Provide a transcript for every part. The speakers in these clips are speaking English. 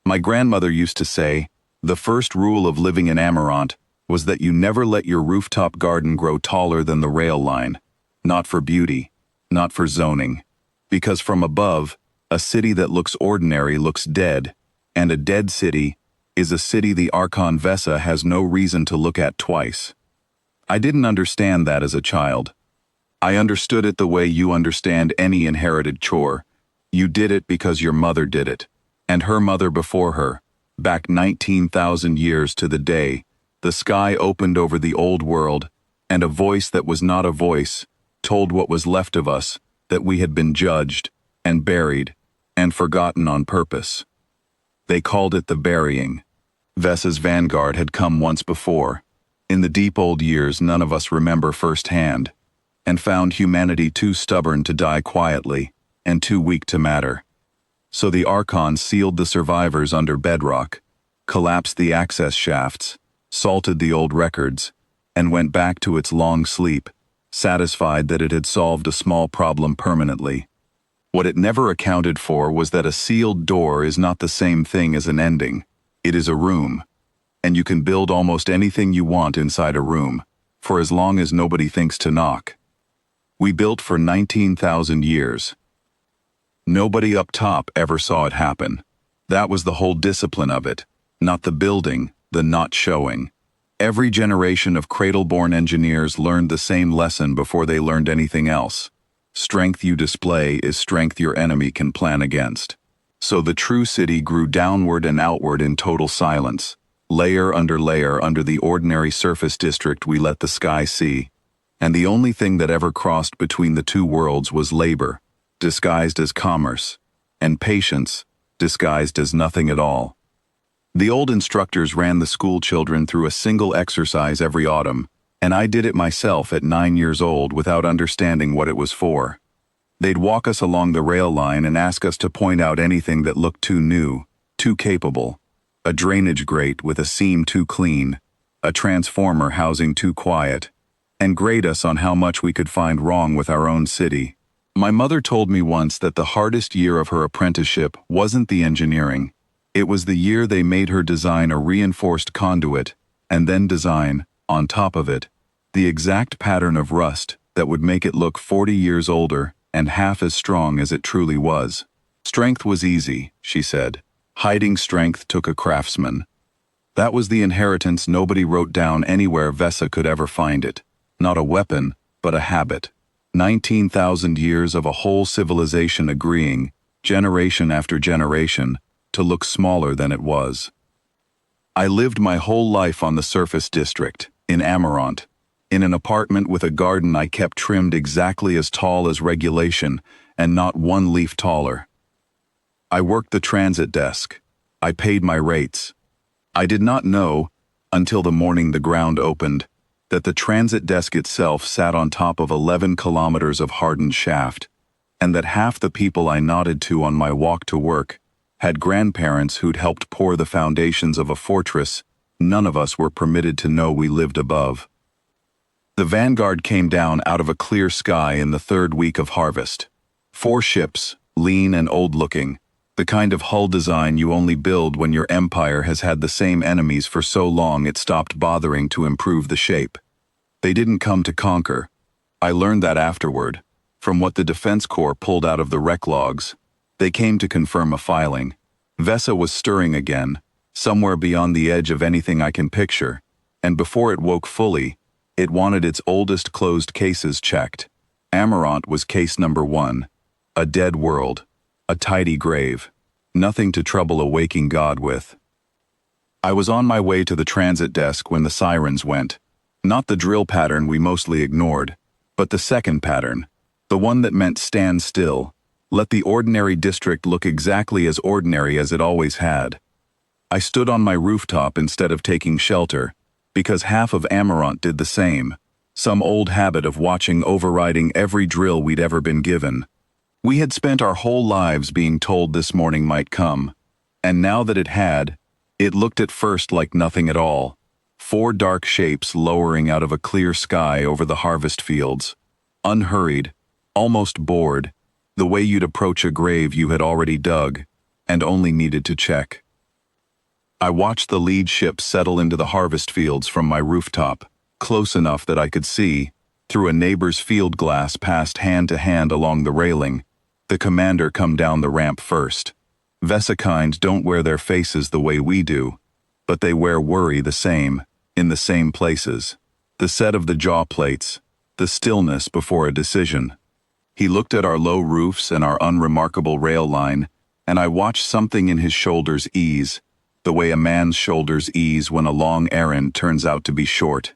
My grandmother used to say, the first rule of living in Amarant was that you never let your rooftop garden grow taller than the rail line. Not for beauty, not for zoning. Because from above, a city that looks ordinary looks dead, and a dead city is a city the Archon Vesa has no reason to look at twice. I didn't understand that as a child. I understood it the way you understand any inherited chore. You did it because your mother did it, and her mother before her. Back 19,000 years to the day, the sky opened over the old world, and a voice that was not a voice told what was left of us that we had been judged and buried and forgotten on purpose. They called it the burying. Vesa's vanguard had come once before, in the deep old years none of us remember firsthand, and found humanity too stubborn to die quietly and too weak to matter. So the Archon sealed the survivors under bedrock, collapsed the access shafts, salted the old records, and went back to its long sleep, satisfied that it had solved a small problem permanently. What it never accounted for was that a sealed door is not the same thing as an ending. It is a room, and you can build almost anything you want inside a room, for as long as nobody thinks to knock. We built for 19,000 years. Nobody up top ever saw it happen. That was the whole discipline of it, not the building, the not showing. Every generation of Cradle-born engineers learned the same lesson before they learned anything else. Strength you display is strength your enemy can plan against. So the true city grew downward and outward in total silence, layer under the ordinary surface district we let the sky see. And the only thing that ever crossed between the two worlds was labor, disguised as commerce, and patience, disguised as nothing at all. The old instructors ran the school children through a single exercise every autumn, and I did it myself at 9 years old without understanding what it was for. They'd walk us along the rail line and ask us to point out anything that looked too new, too capable, a drainage grate with a seam too clean, a transformer housing too quiet, and grade us on how much we could find wrong with our own city. My mother told me once that the hardest year of her apprenticeship wasn't the engineering. It was the year they made her design a reinforced conduit, and then design, on top of it, the exact pattern of rust that would make it look 40 years older and half as strong as it truly was. Strength was easy, she said. Hiding strength took a craftsman. That was the inheritance nobody wrote down anywhere Vesa could ever find it. Not a weapon, but a habit. 19,000 years of a whole civilization agreeing, generation after generation, to look smaller than it was. I lived my whole life on the surface district, in Amarant, in an apartment with a garden I kept trimmed exactly as tall as regulation and not one leaf taller. I worked the transit desk. I paid my rates. I did not know, until the morning the ground opened, that the transit desk itself sat on top of 11 kilometers of hardened shaft, and that half the people I nodded to on my walk to work had grandparents who'd helped pour the foundations of a fortress none of us were permitted to know we lived above. The vanguard came down out of a clear sky in the third week of harvest. 4 ships, lean and old-looking, the kind of hull design you only build when your empire has had the same enemies for so long it stopped bothering to improve the shape. They didn't come to conquer. I learned that afterward, from what the Defense Corps pulled out of the wreck logs. They came to confirm a filing. Vesa was stirring again, somewhere beyond the edge of anything I can picture, and before it woke fully, it wanted its oldest closed cases checked. Amarant was case number 1, a dead world, a tidy grave, nothing to trouble a waking god with. I was on my way to the transit desk when the sirens went, not the drill pattern we mostly ignored, but the second pattern, the one that meant stand still. Let the ordinary district look exactly as ordinary as it always had. I stood on my rooftop instead of taking shelter, because half of Amarant did the same, some old habit of watching overriding every drill we'd ever been given. We had spent our whole lives being told this morning might come, and now that it had, it looked at first like nothing at all. 4 dark shapes lowering out of a clear sky over the harvest fields, unhurried, almost bored, the way you'd approach a grave you had already dug, and only needed to check. I watched the lead ship settle into the harvest fields from my rooftop, close enough that I could see, through a neighbor's field glass passed hand to hand along the railing, the commander come down the ramp first. Vesikind don't wear their faces the way we do, but they wear worry the same, in the same places. The set of the jaw plates, the stillness before a decision. He looked at our low roofs and our unremarkable rail line, and I watched something in his shoulders ease, the way a man's shoulders ease when a long errand turns out to be short.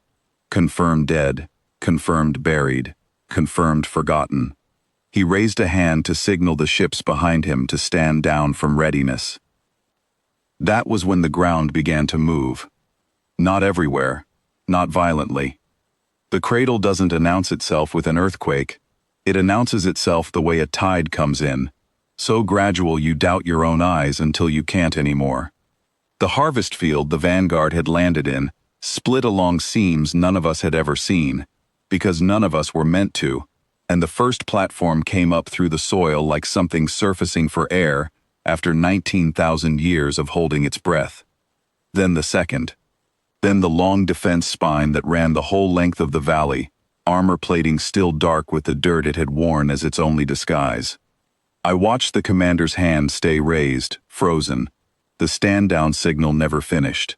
Confirmed dead, confirmed buried, confirmed forgotten. He raised a hand to signal the ships behind him to stand down from readiness. That was when the ground began to move. Not everywhere, not violently. The cradle doesn't announce itself with an earthquake. It announces itself the way a tide comes in, so gradual you doubt your own eyes until you can't anymore. The harvest field the vanguard had landed in split along seams none of us had ever seen, because none of us were meant to, and the first platform came up through the soil like something surfacing for air after 19,000 years of holding its breath. Then the second. Then the long defense spine that ran the whole length of the valley, armor plating still dark with the dirt it had worn as its only disguise. I watched the commander's hand stay raised, frozen. The stand-down signal never finished.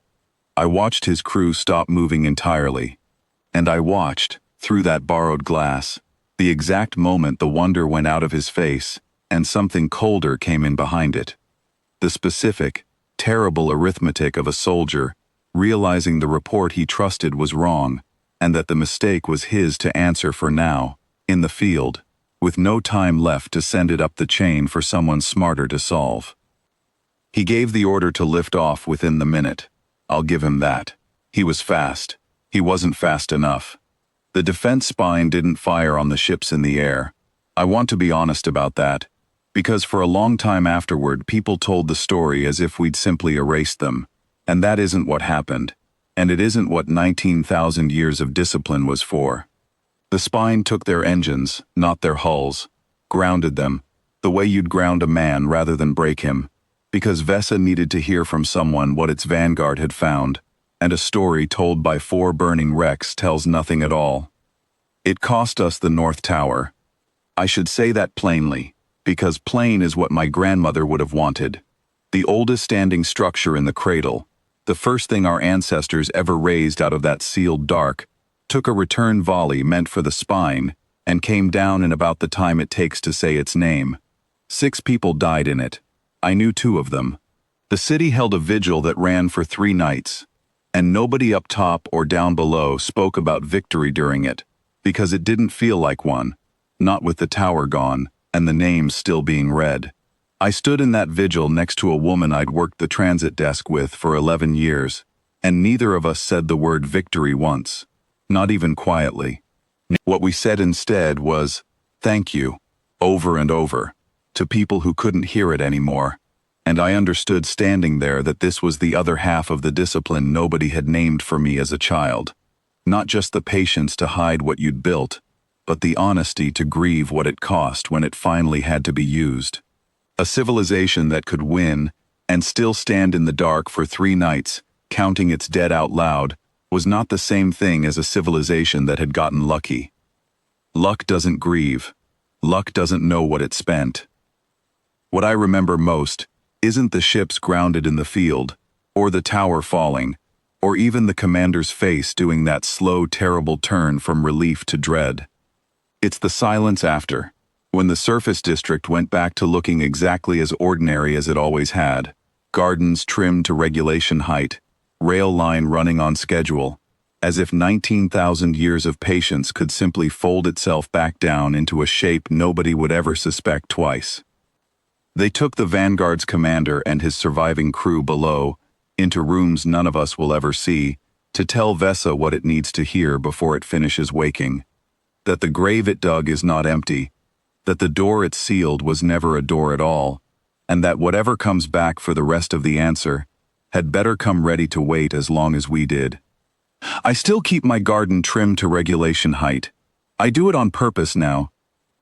I watched his crew stop moving entirely. And I watched, through that borrowed glass, the exact moment the wonder went out of his face, and something colder came in behind it. The specific, terrible arithmetic of a soldier, realizing the report he trusted was wrong, and that the mistake was his to answer for now, in the field, with no time left to send it up the chain for someone smarter to solve. He gave the order to lift off within the minute. I'll give him that. He was fast. He wasn't fast enough. The defense spine didn't fire on the ships in the air. I want to be honest about that, because for a long time afterward people told the story as if we'd simply erased them, and that isn't what happened, and it isn't what 19,000 years of discipline was for. The spine took their engines, not their hulls, grounded them, the way you'd ground a man rather than break him, because Vesa needed to hear from someone what its vanguard had found, and a story told by 4 burning wrecks tells nothing at all. It cost us the North Tower. I should say that plainly, because plain is what my grandmother would have wanted. The oldest standing structure in the cradle, the first thing our ancestors ever raised out of that sealed dark, took a return volley meant for the spine, and came down in about the time it takes to say its name. 6 people died in it. I knew 2 of them. The city held a vigil that ran for 3 nights, and nobody up top or down below spoke about victory during it, because it didn't feel like one, not with the tower gone, and the names still being read. I stood in that vigil next to a woman I'd worked the transit desk with for 11 years, and neither of us said the word victory once, not even quietly. What we said instead was, "Thank you," over and over, to people who couldn't hear it anymore, and I understood standing there that this was the other half of the discipline nobody had named for me as a child. Not just the patience to hide what you'd built, but the honesty to grieve what it cost when it finally had to be used. A civilization that could win and still stand in the dark for 3 nights, counting its dead out loud, was not the same thing as a civilization that had gotten lucky. Luck doesn't grieve. Luck doesn't know what it spent. What I remember most isn't the ships grounded in the field, or the tower falling, or even the commander's face doing that slow, terrible turn from relief to dread. It's the silence after, when the surface district went back to looking exactly as ordinary as it always had, gardens trimmed to regulation height, rail line running on schedule, as if 19,000 years of patience could simply fold itself back down into a shape nobody would ever suspect twice. They took the Vanguard's commander and his surviving crew below, into rooms none of us will ever see, to tell Vesa what it needs to hear before it finishes waking. That the grave it dug is not empty, that the door it sealed was never a door at all, and that whatever comes back for the rest of the answer had better come ready to wait as long as we did. I still keep my garden trimmed to regulation height. I do it on purpose now,